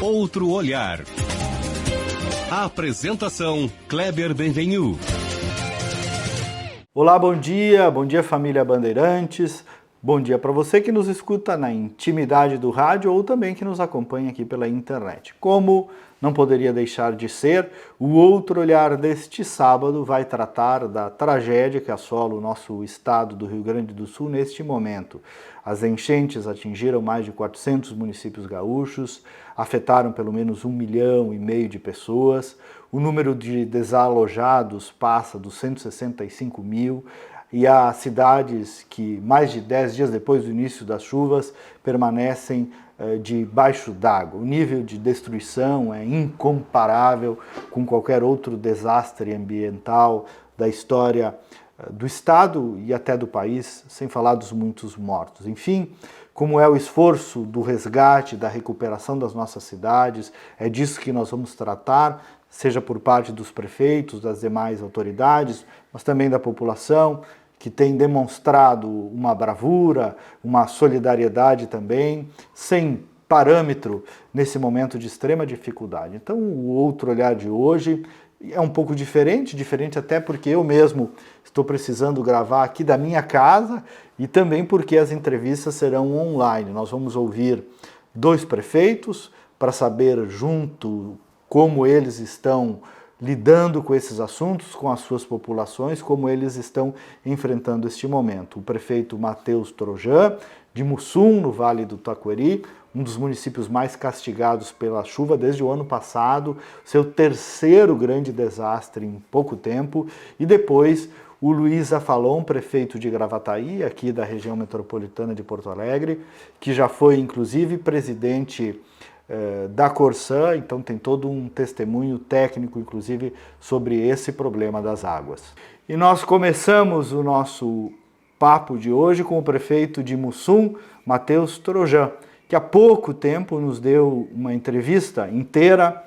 Outro olhar. A apresentação, Kleber Benvenu. Olá, bom dia família Bandeirantes. Bom dia para você que nos escuta na intimidade do rádio ou também que nos acompanha aqui pela internet. Como não poderia deixar de ser, o Outro Olhar deste sábado vai tratar da tragédia que assola o nosso estado do Rio Grande do Sul neste momento. As enchentes atingiram mais de 400 municípios gaúchos, afetaram pelo menos 1,5 milhão de pessoas, o número de desalojados passa dos 165 mil, e há cidades que, mais de 10 dias depois do início das chuvas, permanecem debaixo d'água. O nível de destruição é incomparável com qualquer outro desastre ambiental da história do estado e até do país, sem falar dos muitos mortos. Enfim, como é o esforço do resgate, da recuperação das nossas cidades, é disso que nós vamos tratar, seja por parte dos prefeitos, das demais autoridades, mas também da população, que tem demonstrado uma bravura, uma solidariedade também, sem parâmetro nesse momento de extrema dificuldade. Então, o Outro Olhar de hoje é um pouco diferente até porque eu mesmo estou precisando gravar aqui da minha casa e também porque as entrevistas serão online. Nós vamos ouvir 2 prefeitos para saber junto como eles estão lidando com esses assuntos, com as suas populações, como eles estão enfrentando este momento. O prefeito Matheus Trojan, de Mussum, no Vale do Taquari, um dos municípios mais castigados pela chuva desde o ano passado, seu terceiro grande desastre em pouco tempo, e depois o Luiz Afalon, prefeito de Gravataí, aqui da região metropolitana de Porto Alegre, que já foi inclusive presidente da Corsã, então tem todo um testemunho técnico, inclusive, sobre esse problema das águas. E nós começamos o nosso papo de hoje com o prefeito de Mussum, Matheus Trojan, que há pouco tempo nos deu uma entrevista inteira.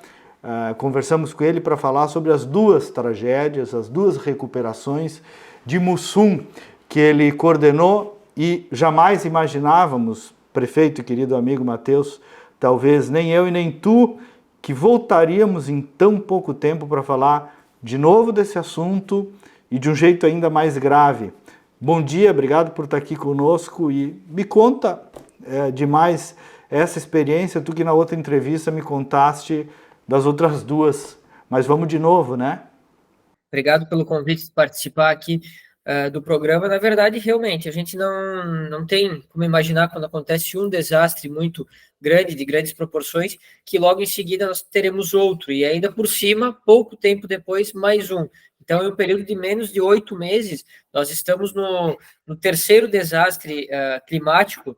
Conversamos com ele para falar sobre as 2 tragédias, as 2 recuperações de Mussum, que ele coordenou e jamais imaginávamos, prefeito e querido amigo Matheus, talvez nem eu e nem tu, que voltaríamos em tão pouco tempo para falar de novo desse assunto e de um jeito ainda mais grave. Bom dia, obrigado por estar aqui conosco e me conta demais essa experiência, tu que na outra entrevista me contaste das outras 2, mas vamos de novo, né? Obrigado pelo convite de participar aqui do programa. Na verdade, realmente, a gente não tem como imaginar quando acontece um desastre muito grande, de grandes proporções, que logo em seguida nós teremos outro, e ainda por cima, pouco tempo depois, mais um. Então, em um período de menos de 8 meses, nós estamos no terceiro desastre climático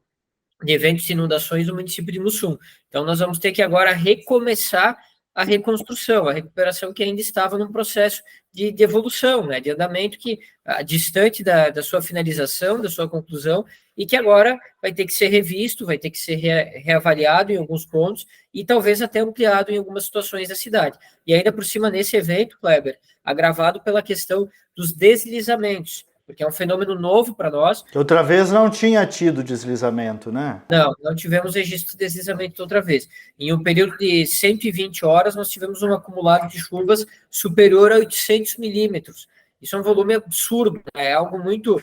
de eventos de inundações no município de Mussum. Então, nós vamos ter que agora recomeçar a reconstrução, a recuperação que ainda estava num processo de evolução, né, de andamento que distante da sua finalização, da sua conclusão, e que agora vai ter que ser revisto, vai ter que ser reavaliado em alguns pontos e talvez até ampliado em algumas situações da cidade. E ainda por cima, nesse evento, Kleber, agravado pela questão dos deslizamentos, porque é um fenômeno novo para nós. Outra vez não tinha tido deslizamento, né? Não tivemos registro de deslizamento outra vez. Em um período de 120 horas, nós tivemos um acumulado de chuvas superior a 800 milímetros. Isso é um volume absurdo, é algo muito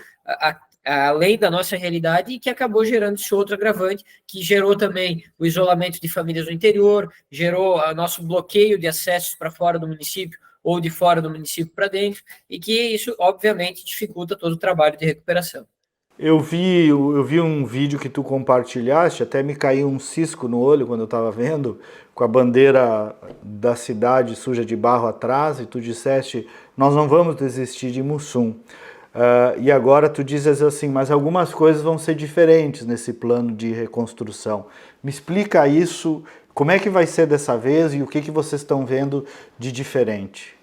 além da nossa realidade e que acabou gerando esse outro agravante, que gerou também o isolamento de famílias no interior, gerou o nosso bloqueio de acessos para fora do município ou de fora do município para dentro, e que isso, obviamente, dificulta todo o trabalho de recuperação. Eu vi um vídeo que tu compartilhaste, até me caiu um cisco no olho quando eu estava vendo, com a bandeira da cidade suja de barro atrás, e tu disseste, nós não vamos desistir de Mussum. E agora tu dizes assim, mas algumas coisas vão ser diferentes nesse plano de reconstrução. Me explica isso, como é que vai ser dessa vez e o que vocês estão vendo de diferente?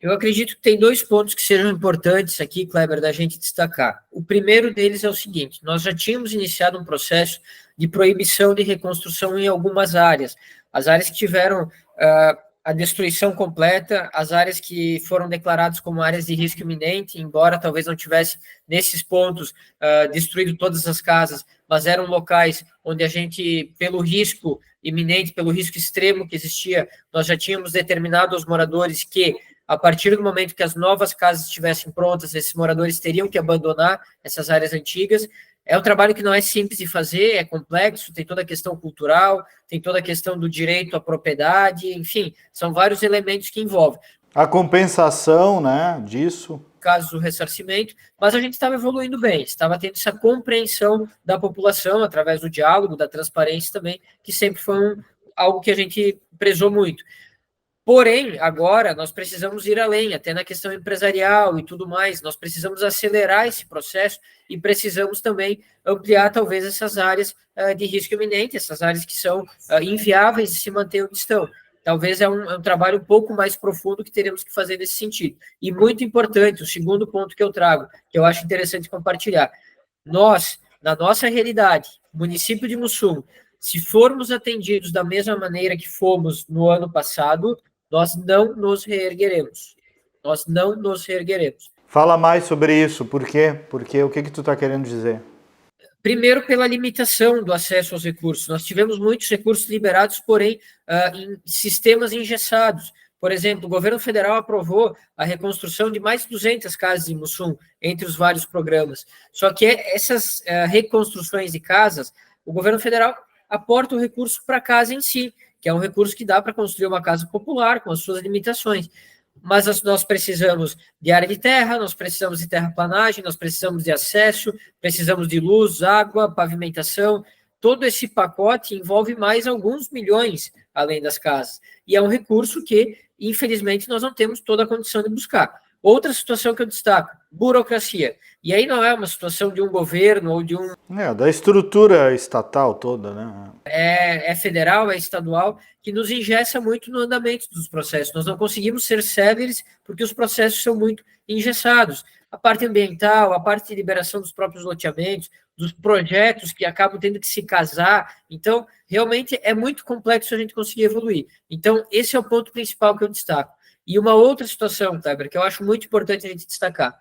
Eu acredito que tem 2 pontos que sejam importantes aqui, Kleber, da gente destacar. O primeiro deles é o seguinte: nós já tínhamos iniciado um processo de proibição de reconstrução em algumas áreas. As áreas que tiveram a destruição completa, as áreas que foram declaradas como áreas de risco iminente, embora talvez não tivesse nesses pontos destruído todas as casas, mas eram locais onde a gente, pelo risco iminente, pelo risco extremo que existia, nós já tínhamos determinado aos moradores que, a partir do momento que as novas casas estivessem prontas, esses moradores teriam que abandonar essas áreas antigas. É um trabalho que não é simples de fazer, é complexo, tem toda a questão cultural, tem toda a questão do direito à propriedade, enfim, são vários elementos que envolvem. A compensação, né, disso. Caso do ressarcimento, mas a gente estava evoluindo bem, estava tendo essa compreensão da população através do diálogo, da transparência também, que sempre foi algo que a gente prezou muito. Porém, agora nós precisamos ir além, até na questão empresarial e tudo mais, nós precisamos acelerar esse processo e precisamos também ampliar talvez essas áreas de risco iminente, essas áreas que são inviáveis de se manter onde estão. Talvez é um trabalho um pouco mais profundo que teremos que fazer nesse sentido. E muito importante, o segundo ponto que eu trago, que eu acho interessante compartilhar, nós, na nossa realidade, município de Mussum, se formos atendidos da mesma maneira que fomos no ano passado, nós não nos reergueremos. Nós não nos reergueremos. Fala mais sobre isso. Por quê? Porque o que tu está querendo dizer? Primeiro, pela limitação do acesso aos recursos. Nós tivemos muitos recursos liberados, porém, em sistemas engessados. Por exemplo, o governo federal aprovou a reconstrução de mais de 200 casas em Mussum, entre os vários programas. Só que essas reconstruções de casas, o governo federal aporta o recurso para a casa em si, que é um recurso que dá para construir uma casa popular com as suas limitações. Mas nós precisamos de área de terra, nós precisamos de terraplanagem, nós precisamos de acesso, precisamos de luz, água, pavimentação. Todo esse pacote envolve mais alguns milhões além das casas. E é um recurso que, infelizmente, nós não temos toda a condição de buscar. Outra situação que eu destaco, burocracia. E aí não é uma situação de um governo ou de um... Da estrutura estatal toda, né? É federal, é estadual, que nos engessa muito no andamento dos processos. Nós não conseguimos ser céleres porque os processos são muito engessados. A parte ambiental, a parte de liberação dos próprios loteamentos, dos projetos que acabam tendo que se casar. Então, realmente é muito complexo a gente conseguir evoluir. Então, esse é o ponto principal que eu destaco. E uma outra situação, Kleber, que eu acho muito importante a gente destacar.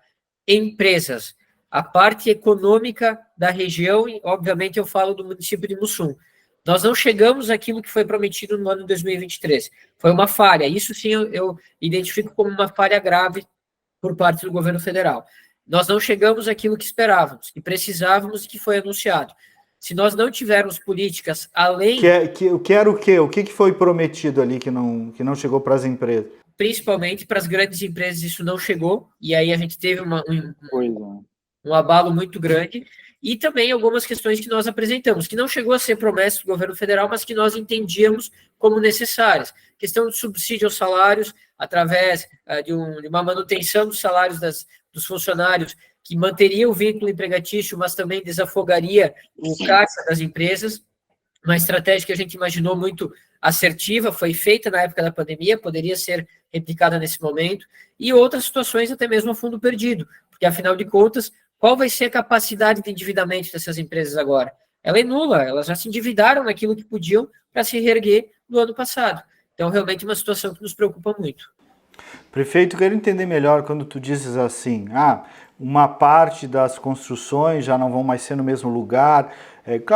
Empresas. A parte econômica da região, e obviamente eu falo do município de Mussum. Nós não chegamos àquilo que foi prometido no ano de 2023. Foi uma falha. Isso sim eu identifico como uma falha grave por parte do governo federal. Nós não chegamos àquilo que esperávamos, que precisávamos e que foi anunciado. Se nós não tivermos políticas além... Que era o quê? O que foi prometido ali que não chegou para as empresas? Principalmente para as grandes empresas isso não chegou, e aí a gente teve um abalo muito grande, e também algumas questões que nós apresentamos, que não chegou a ser promessa do governo federal, mas que nós entendíamos como necessárias. Questão de subsídio aos salários, através de uma manutenção dos salários dos funcionários, que manteria o vínculo empregatício, mas também desafogaria o caixa das empresas. Uma estratégia que a gente imaginou muito assertiva, foi feita na época da pandemia, poderia ser replicada nesse momento, e outras situações até mesmo a fundo perdido, porque afinal de contas, qual vai ser a capacidade de endividamento dessas empresas agora? Ela é nula, elas já se endividaram naquilo que podiam para se reerguer no ano passado. Então, realmente, uma situação que nos preocupa muito. Prefeito, quero entender melhor quando tu dizes assim, uma parte das construções já não vão mais ser no mesmo lugar.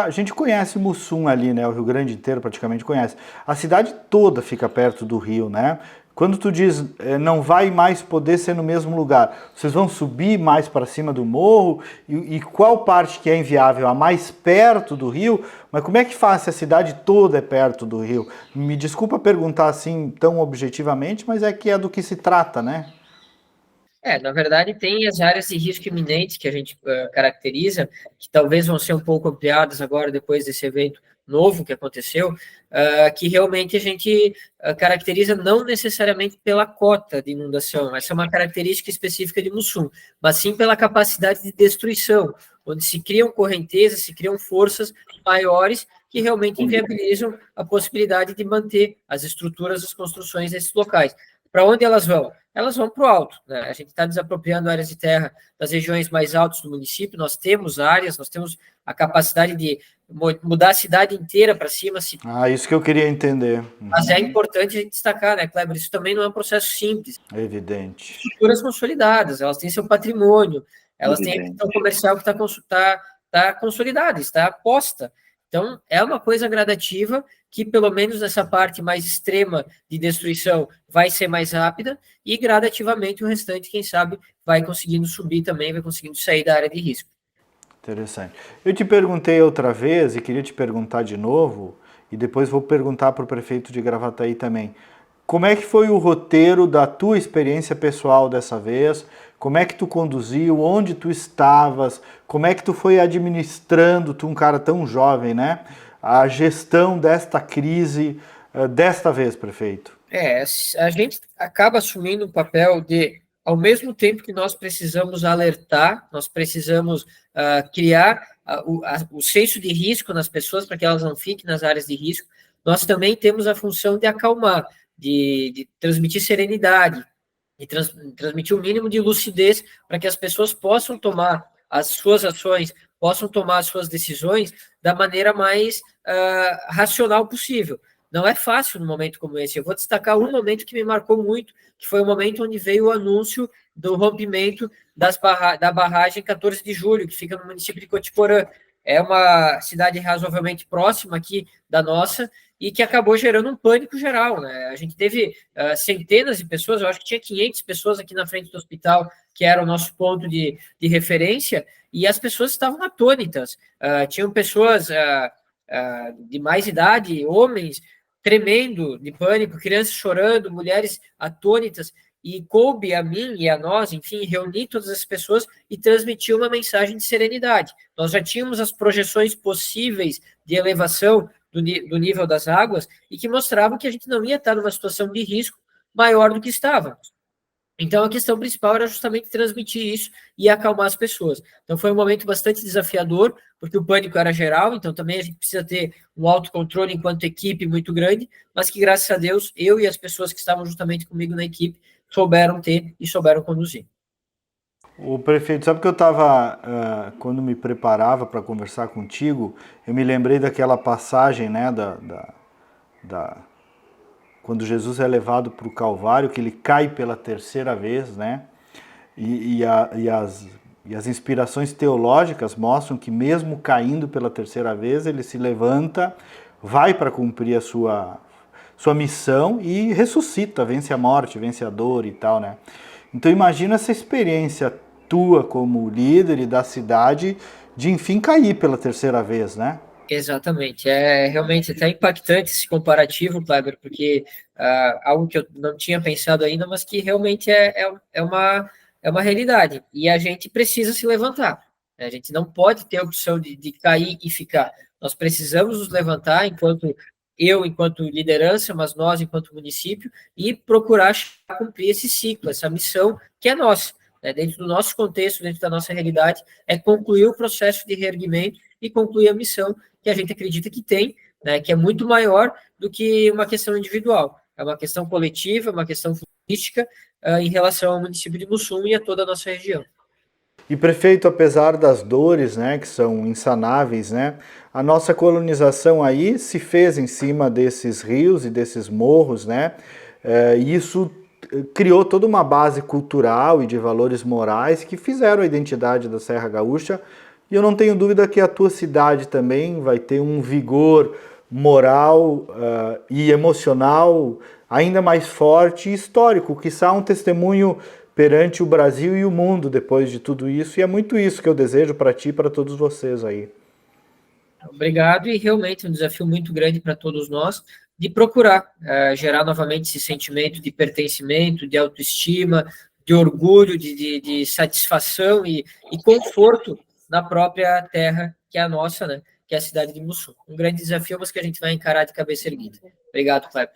A gente conhece Mussum ali, né? O Rio Grande inteiro praticamente conhece. A cidade toda fica perto do rio, né? Quando tu diz não vai mais poder ser no mesmo lugar, vocês vão subir mais para cima do morro? E qual parte que é inviável? A mais perto do rio? Mas como é que faz se a cidade toda é perto do rio? Me desculpa perguntar assim tão objetivamente, mas é que é do que se trata, né? Na verdade, tem as áreas de risco iminente que a gente caracteriza, que talvez vão ser um pouco ampliadas agora, depois desse evento novo que aconteceu, que realmente a gente caracteriza não necessariamente pela cota de inundação, essa é uma característica específica de Mussum, mas sim pela capacidade de destruição, onde se criam correntezas, se criam forças maiores que realmente inviabilizam a possibilidade de manter as estruturas, as construções nesses locais. para onde elas vão? Elas vão para o alto, né? A gente está desapropriando áreas de terra das regiões mais altas do município, nós temos áreas, nós temos a capacidade de mudar a cidade inteira para cima. Isso que eu queria entender. Mas é importante a gente destacar, né, Kleber? Isso também não é um processo simples. É evidente. Estruturas consolidadas, elas têm seu patrimônio, elas têm a questão comercial que está consolidada, está posta. Então, é uma coisa gradativa que, pelo menos nessa parte mais extrema de destruição, vai ser mais rápida e, gradativamente, o restante, quem sabe, vai conseguindo subir também, vai conseguindo sair da área de risco. Interessante. Eu te perguntei outra vez e queria te perguntar de novo, e depois vou perguntar para o prefeito de Gravataí também. Como é que foi o roteiro da tua experiência pessoal dessa vez? Como é que tu conduziu? Onde tu estavas? Como é que tu foi administrando, tu um cara tão jovem, né? A gestão desta crise desta vez, prefeito? A gente acaba assumindo o papel de, ao mesmo tempo que nós precisamos alertar, nós precisamos criar o senso de risco nas pessoas para que elas não fiquem nas áreas de risco, nós também temos a função de acalmar, de transmitir serenidade, de transmitir o mínimo de lucidez para que as pessoas possam tomar as suas ações, possam tomar as suas decisões da maneira mais racional possível. Não é fácil num momento como esse. Eu vou destacar um momento que me marcou muito, que foi o momento onde veio o anúncio do rompimento da barragem 14 de julho, que fica no município de Cotiporã. É uma cidade razoavelmente próxima aqui da nossa e que acabou gerando um pânico geral, né? A gente teve centenas de pessoas, eu acho que tinha 500 pessoas aqui na frente do hospital, que era o nosso ponto de referência, e as pessoas estavam atônitas. Tinham pessoas de mais idade, homens, tremendo de pânico, crianças chorando, mulheres atônitas, e coube a mim e a nós, enfim, reunir todas as pessoas e transmitir uma mensagem de serenidade. Nós já tínhamos as projeções possíveis de elevação do nível das águas e que mostravam que a gente não ia estar numa situação de risco maior do que estávamos. Então, a questão principal era justamente transmitir isso e acalmar as pessoas. Então, foi um momento bastante desafiador, porque o pânico era geral, então também a gente precisa ter um autocontrole enquanto equipe muito grande, mas que, graças a Deus, eu e as pessoas que estavam justamente comigo na equipe souberam ter e souberam conduzir. O prefeito, sabe que eu estava, quando me preparava para conversar contigo, eu me lembrei daquela passagem, né, quando Jesus é levado para o Calvário, que ele cai pela terceira vez, né? E as inspirações teológicas mostram que mesmo caindo pela terceira vez, ele se levanta, vai para cumprir a sua missão e ressuscita, vence a morte, vence a dor e tal, né? Então imagina essa experiência tua como líder e da cidade de enfim cair pela terceira vez, né? Exatamente, é realmente até impactante esse comparativo, Kleber, porque algo que eu não tinha pensado ainda, mas que realmente é uma realidade, e a gente precisa se levantar, né? A gente não pode ter a opção de cair e ficar, nós precisamos nos levantar enquanto liderança, mas nós enquanto município, e procurar cumprir esse ciclo, essa missão que é nossa, né? Dentro do nosso contexto, dentro da nossa realidade, é concluir o processo de reerguimento e concluir a missão que a gente acredita que tem, né, que é muito maior do que uma questão individual. É uma questão coletiva, uma questão política em relação ao município de Mussum e a toda a nossa região. E prefeito, apesar das dores, né, que são insanáveis, né, a nossa colonização aí se fez em cima desses rios e desses morros, né, e isso criou toda uma base cultural e de valores morais que fizeram a identidade da Serra Gaúcha. E eu não tenho dúvida que a tua cidade também vai ter um vigor moral e emocional ainda mais forte e histórico, quiçá um testemunho perante o Brasil e o mundo depois de tudo isso. E é muito isso que eu desejo para ti e para todos vocês aí. Obrigado, e realmente um desafio muito grande para todos nós de procurar gerar novamente esse sentimento de pertencimento, de autoestima, de orgulho, de satisfação e conforto na própria terra que é a nossa, né? Que é a cidade de Mussum. Um grande desafio, mas que a gente vai encarar de cabeça erguida. Obrigado, Kleber.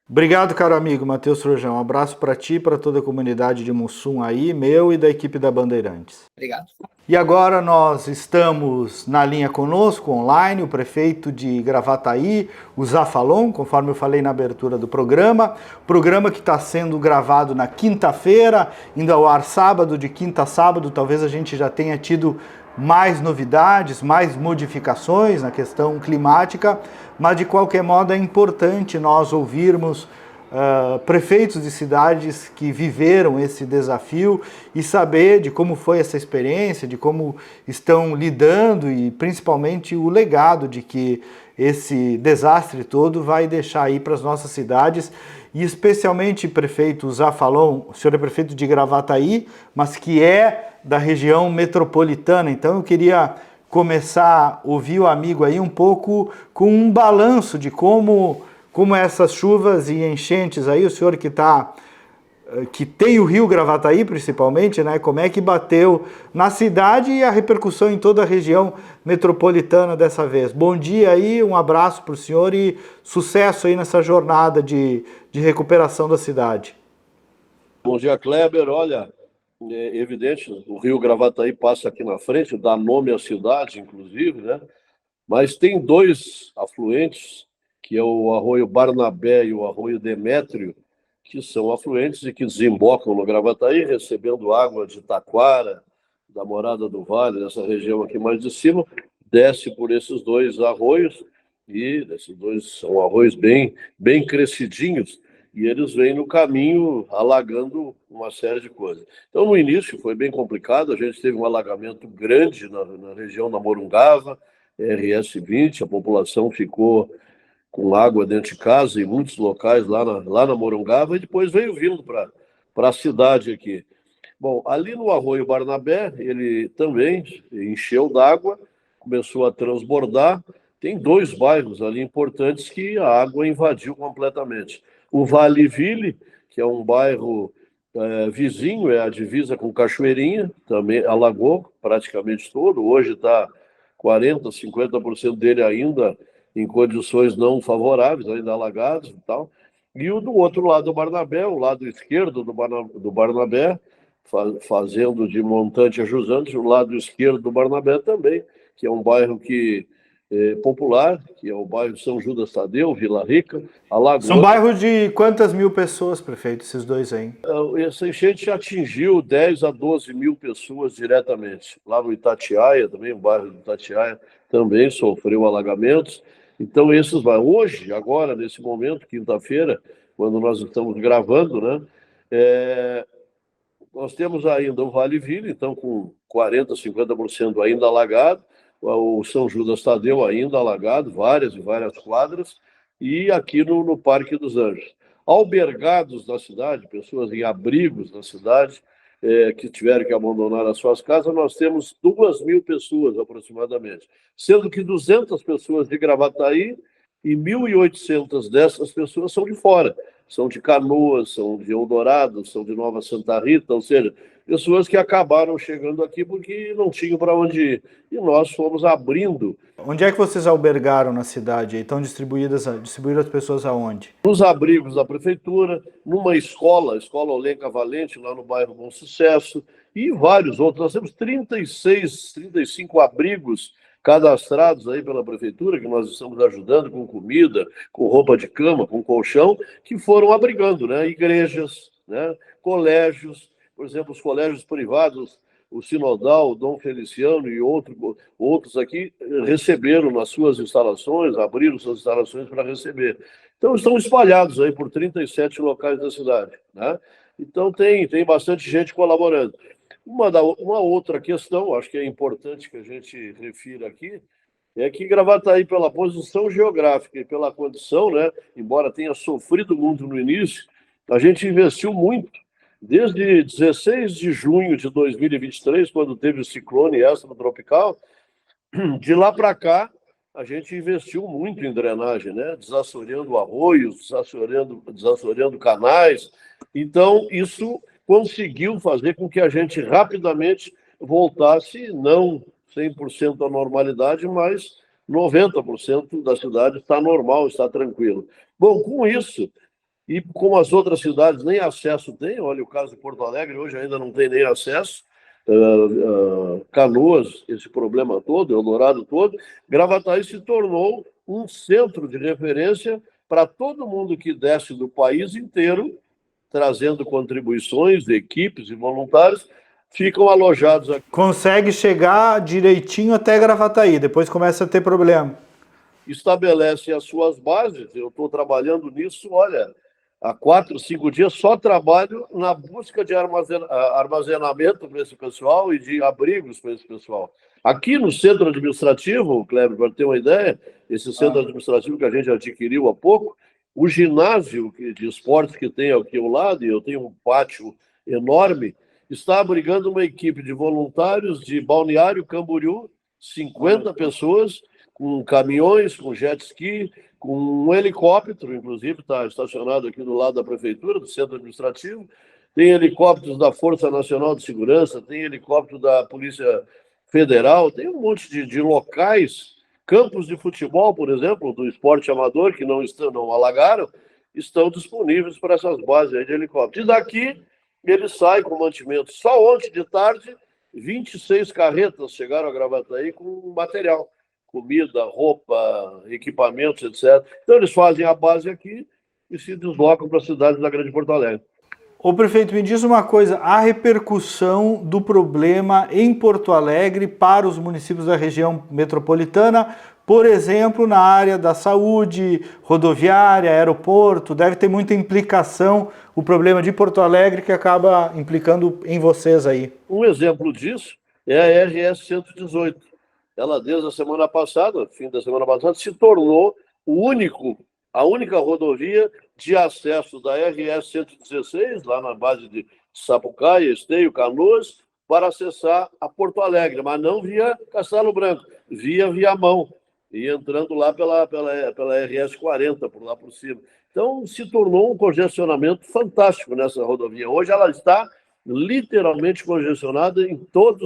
Obrigado, caro amigo Matheus Frojão. Um abraço para ti e para toda a comunidade de Mussum aí, meu e da equipe da Bandeirantes. Obrigado. E agora nós estamos na linha conosco, online, o prefeito de Gravataí, o Zafalon, conforme eu falei na abertura do programa que está sendo gravado na quinta-feira, indo ao ar sábado, de quinta a sábado. Talvez a gente já tenha tido mais novidades, mais modificações na questão climática, mas de qualquer modo é importante nós ouvirmos prefeitos de cidades que viveram esse desafio e saber de como foi essa experiência, de como estão lidando e principalmente o legado de que esse desastre todo vai deixar aí para as nossas cidades. E especialmente, prefeito Zafalon, o senhor é prefeito de Gravataí, mas que é da região metropolitana, então eu queria começar a ouvir o amigo aí um pouco com um balanço de como essas chuvas e enchentes aí, o senhor que tem o rio Gravataí principalmente, né? Como é que bateu na cidade e a repercussão em toda a região metropolitana dessa vez. Bom dia aí, um abraço para o senhor e sucesso aí nessa jornada de recuperação da cidade. Bom dia, Kleber. Olha, é evidente, o rio Gravataí passa aqui na frente, dá nome à cidade, inclusive, né? Mas tem dois afluentes, que é o Arroio Barnabé e o Arroio Demétrio, que são afluentes e que desembocam no Gravataí, recebendo água de Taquara, da Morada do Vale, dessa região aqui mais de cima, desce por esses dois arroios, e esses dois são arroios bem crescidinhos, e eles vêm no caminho alagando uma série de coisas. Então, no início foi bem complicado, a gente teve um alagamento grande na região da Morungava, RS 20, a população ficou com água dentro de casa em muitos locais lá na Morungava, e depois veio vindo para a cidade aqui. Bom, ali no Arroio Barnabé, ele também encheu d'água, começou a transbordar. Tem dois bairros ali importantes que a água invadiu completamente. O Vale Ville, que é um bairro vizinho, é a divisa com Cachoeirinha, também alagou praticamente todo. Hoje está 40%, 50% dele ainda em condições não favoráveis, ainda alagados e tal. E o do outro lado do Barnabé, o lado esquerdo do Barnabé, fazendo de Montante a Jusante, o lado esquerdo do Barnabé também, que é um bairro popular, que é o bairro São Judas Tadeu, Vila Rica, alagou. São bairros de quantas mil pessoas, prefeito, esses dois aí? Essa enchente atingiu 10 a 12 mil pessoas diretamente. Lá no Itatiaia também, o bairro do Itatiaia também sofreu alagamentos. Então, esses bairros, hoje, agora, nesse momento, quinta-feira, quando nós estamos gravando, né, nós temos ainda o Vale Ville, então, com 40%, 50% ainda alagado, o São Judas Tadeu ainda alagado, várias e várias quadras, e aqui no Parque dos Anjos. Albergados na cidade, pessoas em abrigos na cidade, que tiveram que abandonar as suas casas, nós temos 2.000 pessoas aproximadamente, sendo que 200 pessoas de Gravataí e 1.800 dessas pessoas são de fora, são de Canoas, são de Eldorado, são de Nova Santa Rita, ou seja, pessoas que acabaram chegando aqui porque não tinham para onde ir. E nós fomos abrindo. Onde é que vocês albergaram na cidade? Estão distribuídas as pessoas aonde? Nos abrigos da prefeitura, numa escola Olenka Valente, lá no bairro Bom Sucesso, e vários outros. Nós temos 35 abrigos cadastrados aí pela prefeitura, que nós estamos ajudando com comida, com roupa de cama, com colchão, que foram abrigando, né? Igrejas, né? Colégios, por exemplo, os colégios privados, o Sinodal, o Dom Feliciano e outros aqui receberam nas suas instalações, abriram suas instalações para receber. Então, estão espalhados aí por 37 locais da cidade, né? Então, tem bastante gente colaborando. Uma outra questão, acho que é importante que a gente refira aqui, é que Gravataí, pela posição geográfica e pela condição, né, embora tenha sofrido muito no início, a gente investiu muito. Desde 16 de junho de 2023, quando teve o ciclone extratropical, de lá para cá, a gente investiu muito em drenagem, né? Desassoreando arroios, desassoreando canais. Então, isso conseguiu fazer com que a gente rapidamente voltasse, não 100% à normalidade, mas 90% da cidade está normal, está tranquilo. Bom, com isso, e como as outras cidades nem acesso têm, olha o caso de Porto Alegre, hoje ainda não tem nem acesso, Canoas, esse problema todo, Eldorado todo, Gravataí se tornou um centro de referência para todo mundo que desce do país inteiro, trazendo contribuições de equipes e voluntários, ficam alojados aqui. Consegue chegar direitinho até Gravataí, depois começa a ter problema. Estabelece as suas bases, eu estou trabalhando nisso, olha, há 4, 5 dias só trabalho na busca de armazenamento para esse pessoal e de abrigos para esse pessoal. Aqui no centro administrativo, Kleber, para ter uma ideia, esse centro administrativo que a gente adquiriu há pouco, o ginásio de esportes que tem aqui ao lado, e eu tenho um pátio enorme, está abrigando uma equipe de voluntários de Balneário Camboriú, 50 pessoas, com caminhões, com jet ski, com um helicóptero, inclusive, está estacionado aqui do lado da prefeitura, do centro administrativo. Tem helicópteros da Força Nacional de Segurança, tem helicóptero da Polícia Federal, tem um monte de locais, campos de futebol, por exemplo, do esporte amador, que não alagaram, estão disponíveis para essas bases aí de helicóptero. E daqui ele sai com mantimento. Só ontem de tarde, 26 carretas chegaram a Gravataí com material. Comida, roupa, equipamentos, etc. Então, eles fazem a base aqui e se deslocam para as cidades da Grande Porto Alegre. Ô prefeito, me diz uma coisa, a repercussão do problema em Porto Alegre para os municípios da região metropolitana, por exemplo, na área da saúde, rodoviária, aeroporto, deve ter muita implicação o problema de Porto Alegre que acaba implicando em vocês aí. Um exemplo disso é a RS 118. Ela, desde a semana passada, fim da semana passada, se tornou a única rodovia de acesso da RS 116, lá na base de Sapucaia, Esteio, Canoas, para acessar a Porto Alegre, mas não via Castelo Branco, via Viamão, e entrando lá pela RS 40, por lá por cima. Então, se tornou um congestionamento fantástico nessa rodovia. Hoje ela está literalmente congestionada em todo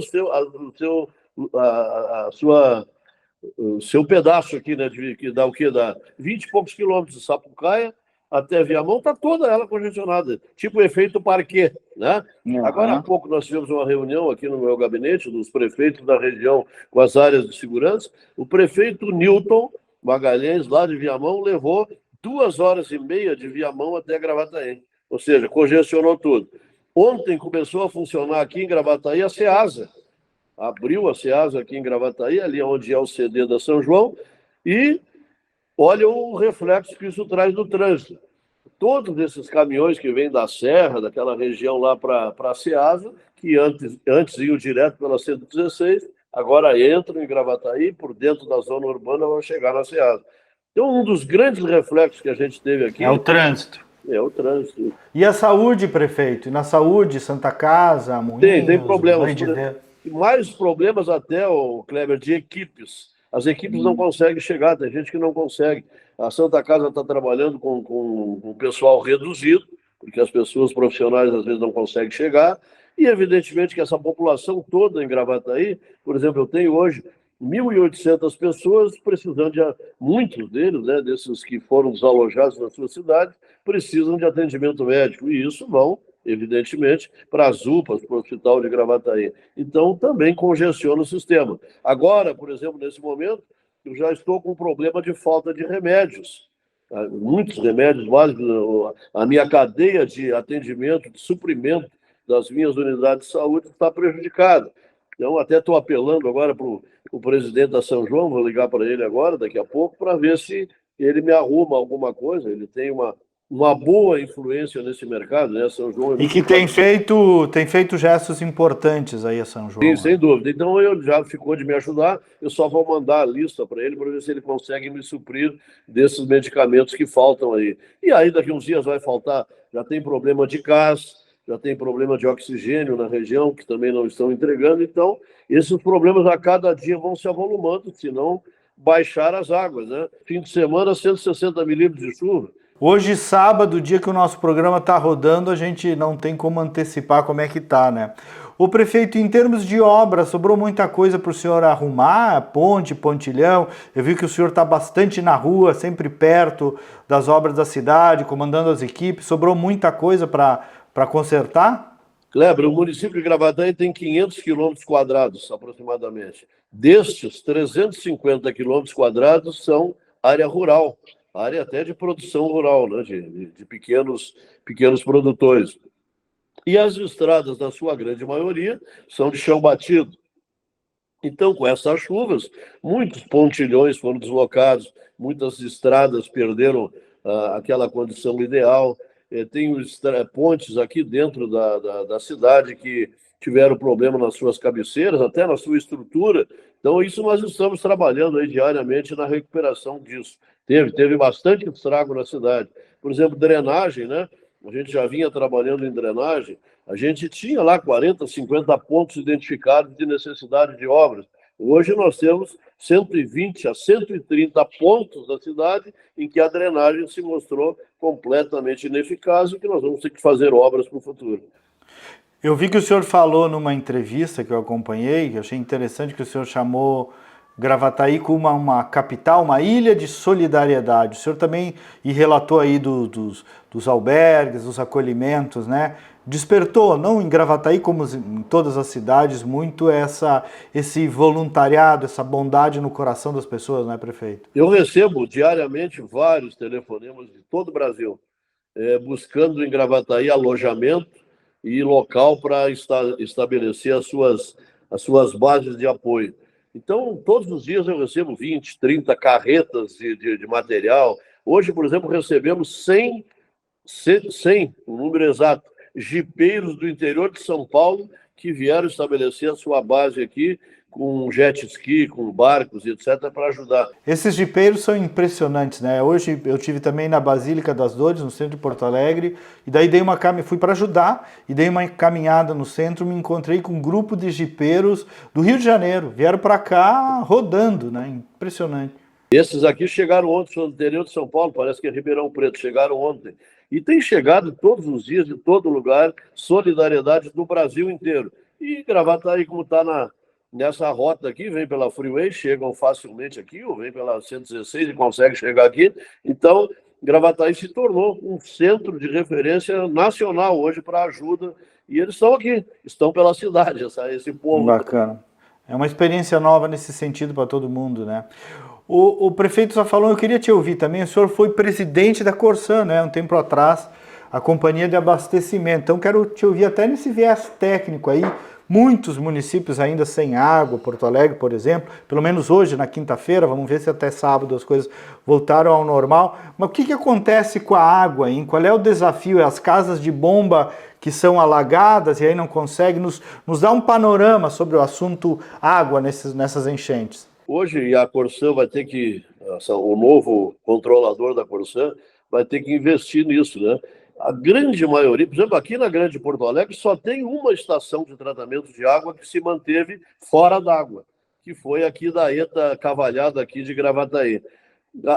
o seu pedaço aqui, né, que dá o quê? Dá 20 e poucos quilômetros de Sapucaia até Viamão, está toda ela congestionada, tipo efeito parquet, né? Uhum. Agora há pouco nós tivemos uma reunião aqui no meu gabinete dos prefeitos da região com as áreas de segurança. O prefeito Newton Magalhães, lá de Viamão, levou 2h30 de Viamão até Gravataí, ou seja, congestionou tudo. Ontem começou a funcionar aqui em Gravataí a SEASA. Abriu a SEASA aqui em Gravataí, ali onde é o CD da São João, e olha o reflexo que isso traz no trânsito. Todos esses caminhões que vêm da Serra, daquela região lá para a SEASA, que antes iam direto pela 116, agora entram em Gravataí, por dentro da zona urbana, vão chegar na SEASA. Então, um dos grandes reflexos que a gente teve aqui... É o trânsito. É o trânsito. E a saúde, prefeito? E na saúde, Santa Casa, Moinhos... Tem problemas. Mais problemas até, o Kleber, de equipes. As equipes não conseguem chegar, tem gente que não consegue. A Santa Casa está trabalhando com o pessoal reduzido, porque as pessoas profissionais às vezes não conseguem chegar, e evidentemente que essa população toda em Gravataí, por exemplo, eu tenho hoje 1.800 pessoas precisando de, muitos deles, né, desses que foram desalojados na sua cidade, precisam de atendimento médico, e isso vão, evidentemente, para as UPAs, para o Hospital de Gravataí. Então, também congestiona o sistema. Agora, por exemplo, nesse momento, eu já estou com um problema de falta de remédios. Muitos remédios básicos, a minha cadeia de atendimento, de suprimento das minhas unidades de saúde está prejudicada. Então, até estou apelando agora para o presidente da São João, vou ligar para ele agora, daqui a pouco, para ver se ele me arruma alguma coisa. Ele tem uma boa influência nesse mercado, né? São João e que tem feito gestos importantes aí a São João. Sim, sem dúvida. Então, ele já ficou de me ajudar, eu só vou mandar a lista para ele, para ver se ele consegue me suprir desses medicamentos que faltam aí. E aí, daqui uns dias vai faltar, já tem problema de gás, já tem problema de oxigênio na região, que também não estão entregando. Então, esses problemas a cada dia vão se avolumando, se não baixar as águas, né? Fim de semana, 160 milímetros de chuva. Hoje, sábado, dia que o nosso programa está rodando, a gente não tem como antecipar como é que tá, né? O prefeito, em termos de obra, sobrou muita coisa para o senhor arrumar, ponte, pontilhão. Eu vi que o senhor está bastante na rua, sempre perto das obras da cidade, comandando as equipes. Sobrou muita coisa para consertar? Kleber, o município de Gravataí tem 500 quilômetros quadrados, aproximadamente. Destes, 350 quilômetros quadrados são área rural, área até de produção rural, né, de pequenos produtores. E as estradas, na sua grande maioria, são de chão batido. Então, com essas chuvas, muitos pontilhões foram deslocados, muitas estradas perderam aquela condição ideal. Tem pontes aqui dentro da cidade que tiveram problema nas suas cabeceiras, até na sua estrutura. Então, isso nós estamos trabalhando aí diariamente na recuperação disso. Teve bastante estrago na cidade. Por exemplo, drenagem, né? A gente já vinha trabalhando em drenagem, a gente tinha lá 40, 50 pontos identificados de necessidade de obras. Hoje nós temos 120 a 130 pontos da cidade em que a drenagem se mostrou completamente ineficaz e que nós vamos ter que fazer obras para o futuro. Eu vi que o senhor falou numa entrevista que eu acompanhei, que eu achei interessante, que o senhor chamou Gravataí como uma capital, uma ilha de solidariedade. O senhor também relatou aí dos albergues, dos acolhimentos, né? Despertou, não em Gravataí, como em todas as cidades, muito esse voluntariado, essa bondade no coração das pessoas, não é, prefeito? Eu recebo diariamente vários telefonemas de todo o Brasil, buscando em Gravataí alojamento e local para estabelecer as suas bases de apoio. Então, todos os dias eu recebo 20, 30 carretas de material. Hoje, por exemplo, recebemos 100, um número exato, jipeiros do interior de São Paulo que vieram estabelecer a sua base aqui com jet ski, com barcos e etc. para ajudar. Esses jipeiros são impressionantes, né? Hoje eu tive também na Basílica das Dores, no centro de Porto Alegre, e daí fui para ajudar e dei uma caminhada no centro, me encontrei com um grupo de jipeiros do Rio de Janeiro, vieram para cá rodando, né? Impressionante. Esses aqui chegaram ontem, são do interior de São Paulo, parece que é Ribeirão Preto, chegaram ontem. E tem chegado todos os dias, de todo lugar, solidariedade do Brasil inteiro. E Gravataí, como está nessa rota aqui, vem pela Freeway, chegam facilmente aqui, ou vem pela 116 e consegue chegar aqui. Então, Gravataí se tornou um centro de referência nacional hoje para ajuda. E eles estão aqui, estão pela cidade, esse povo. Bacana. É uma experiência nova nesse sentido para todo mundo, né? O prefeito só falou, eu queria te ouvir também, o senhor foi presidente da Corsan, né, um tempo atrás, a companhia de abastecimento. Então quero te ouvir até nesse viés técnico aí, muitos municípios ainda sem água, Porto Alegre, por exemplo, pelo menos hoje, na quinta-feira, vamos ver se até sábado as coisas voltaram ao normal. Mas o que acontece com a água, hein? Qual é o desafio? É as casas de bomba que são alagadas e aí não conseguem nos dar um panorama sobre o assunto água nessas enchentes? Hoje a Corsan vai ter o novo controlador da Corsan vai ter que investir nisso, né? A grande maioria, por exemplo, aqui na Grande Porto Alegre, só tem uma estação de tratamento de água que se manteve fora d'água, que foi aqui da ETA Cavalhada, aqui de Gravataí.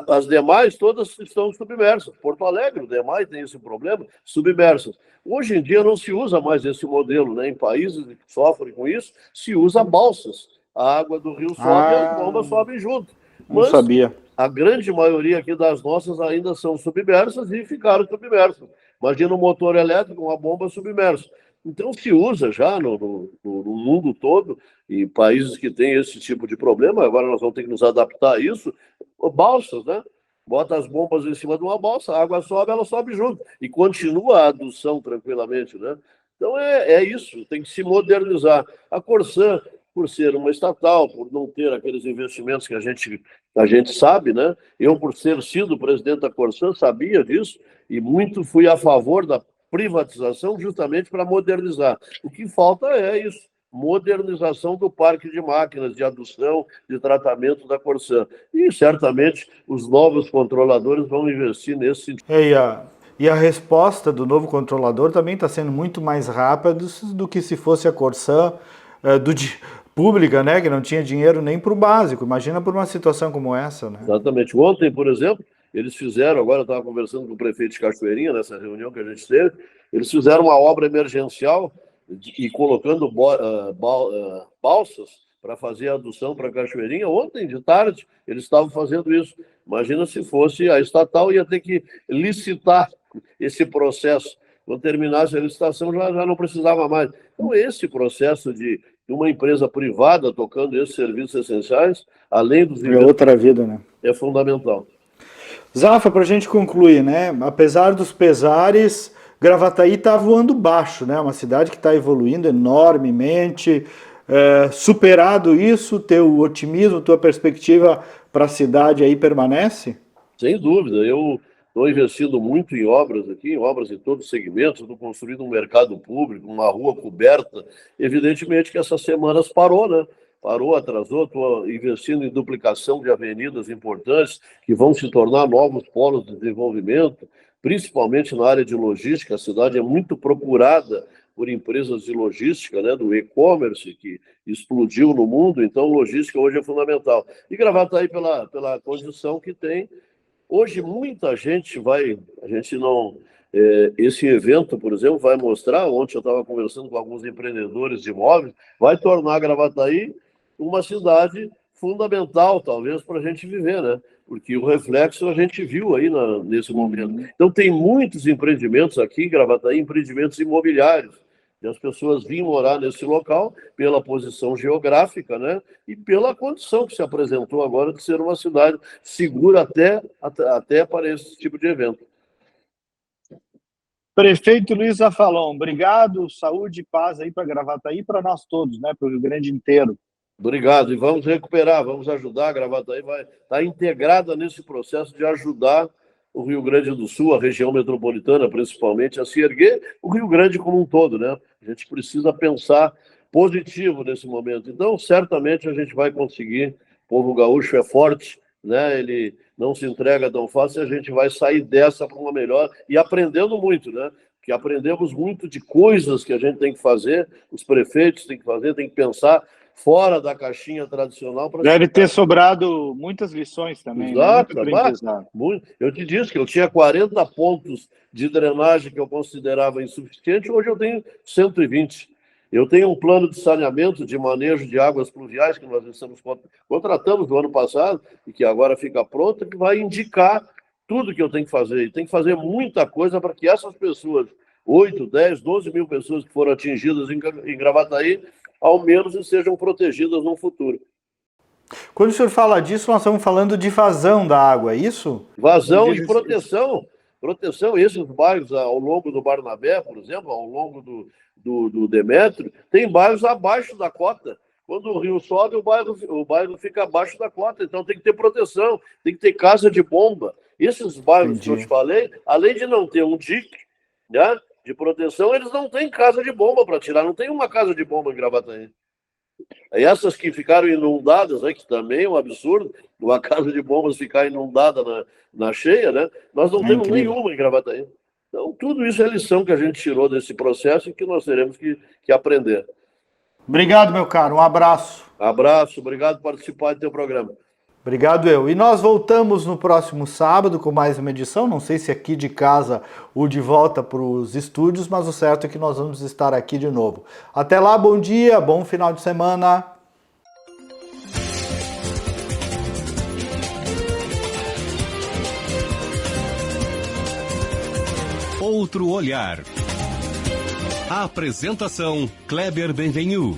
As demais todas estão submersas. Porto Alegre, o demais tem esse problema, submersas. Hoje em dia não se usa mais esse modelo, né? Em países que sofrem com isso, se usa balsas. A água do rio sobe e as bombas sobem junto. Mas não sabia. A grande maioria aqui das nossas ainda são submersas e ficaram submersas. Imagina um motor elétrico, uma bomba submersa. Então se usa já no mundo todo, em países que têm esse tipo de problema, agora nós vamos ter que nos adaptar a isso, balsas, né? Bota as bombas em cima de uma balsa, a água sobe, ela sobe junto. E continua a adução tranquilamente, né? Então é isso, tem que se modernizar. A Corsan, por ser uma estatal, por não ter aqueles investimentos que a gente sabe, né? Eu, por ter sido presidente da Corsan, sabia disso e muito fui a favor da privatização justamente para modernizar. O que falta é isso, modernização do parque de máquinas de adução, de tratamento da Corsan. E certamente os novos controladores vão investir nesse sentido. E a resposta do novo controlador também está sendo muito mais rápida do que se fosse a Corsan pública, né, que não tinha dinheiro nem para o básico. Imagina por uma situação como essa, né? Exatamente. Ontem, por exemplo, eles fizeram, agora eu estava conversando com o prefeito de Cachoeirinha, nessa reunião que a gente teve, eles fizeram uma obra emergencial e colocando balsas para fazer a adução para Cachoeirinha. Ontem de tarde eles estavam fazendo isso. Imagina se fosse a estatal, ia ter que licitar esse processo. Quando terminasse a licitação, já não precisava mais. Então, esse processo de uma empresa privada tocando esses serviços essenciais, além dos... É outra vida, né? É fundamental. Zafra, para a gente concluir, né? Apesar dos pesares, Gravataí está voando baixo, né? Uma cidade que está evoluindo enormemente. Superado isso, teu otimismo, tua perspectiva para a cidade aí permanece? Sem dúvida. Eu estou investindo muito em obras aqui, em obras em todos os segmentos. Estou construindo um mercado público, uma rua coberta. Evidentemente que essas semanas parou, né? Parou, atrasou. Estou investindo em duplicação de avenidas importantes que vão se tornar novos polos de desenvolvimento, principalmente na área de logística. A cidade é muito procurada por empresas de logística, né, do e-commerce, que explodiu no mundo. Então, logística hoje é fundamental. E Gravataí pela condição que tem. Hoje, muita gente vai... A gente não... esse evento, por exemplo, vai mostrar, ontem eu estava conversando com alguns empreendedores de imóveis, vai tornar Gravataí uma cidade fundamental, talvez, para a gente viver, né? Porque o reflexo a gente viu aí nesse momento. Então, tem muitos empreendimentos aqui em Gravataí, empreendimentos imobiliários, e as pessoas vinham morar nesse local pela posição geográfica, né? E pela condição que se apresentou agora de ser uma cidade segura até para esse tipo de evento. Prefeito Luiz Zafalon, obrigado, saúde e paz aí para Gravataí e para nós todos, né? Para o Rio Grande inteiro. Obrigado, e vamos recuperar, vamos ajudar. A Gravataí vai estar integrada nesse processo de ajudar o Rio Grande do Sul, a região metropolitana principalmente, a se erguer, o Rio Grande como um todo, né? A gente precisa pensar positivo nesse momento. Então, certamente a gente vai conseguir. O povo gaúcho é forte, né? Ele não se entrega tão fácil, e a gente vai sair dessa para uma melhor e aprendendo muito, né? Que aprendemos muito de coisas que a gente tem que fazer, os prefeitos têm que fazer, tem que pensar fora da caixinha tradicional. Deve ter sobrado muitas lições também. Exato, né? Eu te disse que eu tinha 40 pontos de drenagem que eu considerava insuficiente, hoje eu tenho 120. Eu tenho um plano de saneamento, de manejo de águas pluviais, que nós contratamos no ano passado, e que agora fica pronto, que vai indicar tudo que eu tenho que fazer. E tem que fazer muita coisa para que essas pessoas, 8, 10, 12 mil pessoas que foram atingidas em Gravataí, ao menos sejam protegidas no futuro. Quando o senhor fala disso, nós estamos falando de vazão da água, é isso? Vazão e proteção. Proteção, esses bairros ao longo do Barnabé, por exemplo, ao longo do Demétrio, tem bairros abaixo da cota. Quando o rio sobe, o bairro fica abaixo da cota. Então tem que ter proteção, tem que ter casa de bomba. Esses bairros que eu te falei, além de não ter um dique, né, de proteção, eles não têm casa de bomba para tirar. Não tem uma casa de bomba em Gravataí. Essas que ficaram inundadas, né, que também é um absurdo, uma casa de bombas ficar inundada na cheia, né? Nós não temos nenhuma em Gravataí. Então, tudo isso é lição que a gente tirou desse processo e que nós teremos que aprender. Obrigado, meu caro. Um abraço. Abraço. Obrigado por participar do teu programa. Obrigado eu. E nós voltamos no próximo sábado com mais uma edição, não sei se aqui de casa ou de volta para os estúdios, mas o certo é que nós vamos estar aqui de novo. Até lá, bom dia, bom final de semana. Outro olhar. A apresentação Kleber Benvenu.